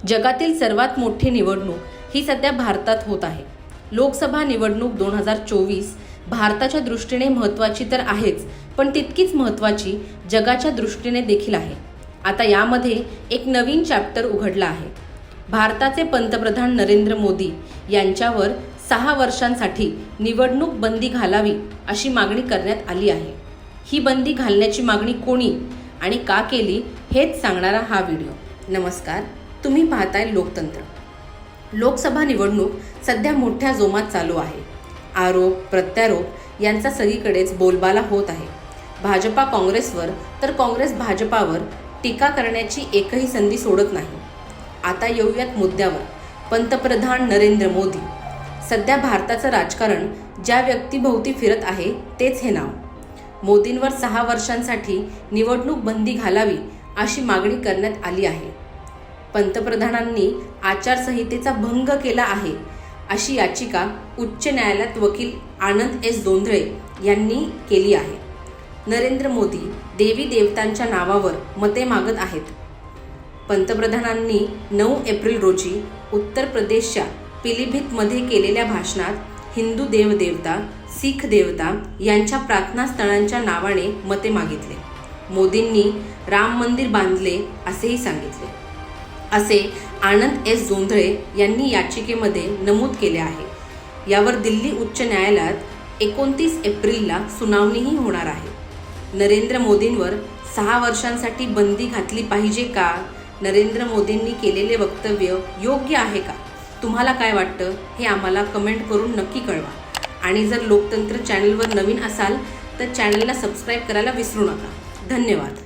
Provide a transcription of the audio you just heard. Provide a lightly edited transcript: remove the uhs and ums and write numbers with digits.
जगातील सर्वात मोठी निवडणूक ही सध्या भारतात होत आहे। लोकसभा निवडणूक 2024 भारताच्या दृष्टीने महत्त्वाची तर आहेच, पण तितकीच महत्त्वाची जगाच्या दृष्टीने देखील आहे। आता यामध्ये एक नवीन चॅप्टर उघडला आहे। भारताचे पंतप्रधान नरेंद्र मोदी यांच्यावर 6 वर्षांसाठी निवडणूक बंदी घालावी अशी मागणी करण्यात आली आहे। ही बंदी घालण्याची मागणी कोणी आणि का केली हेच सांगणारा हा व्हिडिओ। नमस्कार, तुम्ही पाहताय लोकतंत्र। लोकसभा निवडणूक सध्या मोठ्या जोमात चालू आहे। आरोप प्रत्यारोप यांचा सगळीकडेच बोलबाला होत आहे। भाजपा काँग्रेसवर तर काँग्रेस भाजपावर टीका करण्याची एकही संधी सोडत नाही। आता येऊयात मुद्द्यावर। पंतप्रधान नरेंद्र मोदी। सध्या भारताचं राजकारण ज्या व्यक्तीभोवती फिरत आहे तेच हे नाव। मोदींवर 6 वर्षांसाठी निवडणूक बंदी घालावी अशी मागणी करण्यात आली आहे। पंतप्रधानांनी आचारसंहितेचा भंग केला आहे अशी याचिका उच्च न्यायालयात वकील आनंद एस जोंधळे यांनी केली आहे। नरेंद्र मोदी देवी देवतांच्या नावावर मते मागत आहेत। पंतप्रधानांनी 9 एप्रिल रोजी उत्तर प्रदेशच्या पिलीभीतमध्ये केलेल्या भाषणात हिंदू देवदेवता, सिख देवता यांच्या प्रार्थना स्थळांच्या नावाने मते मागितले। मोदींनी राम मंदिर बांधले असेही सांगितले, असे आनंद एस जोंधळे यांनी याचिकेमध्ये नमूद केले आहे। यावर दिल्ली उच्च न्यायालयात 29 एप्रिलला सुनावणीही होणार आहे। नरेंद्र मोदींवर 6 वर्षांसाठी बंदी घातली पाहिजे का? नरेंद्र मोदींनी केलेले वक्तव्य योग्य आहे का? तुम्हाला काय वाटतं हे आम्हाला कमेंट करून नक्की कळवा। आणि जर लोकतंत्र चॅनलवर नवीन असाल तर चॅनलला सबस्क्राईब करायला विसरू नका। धन्यवाद।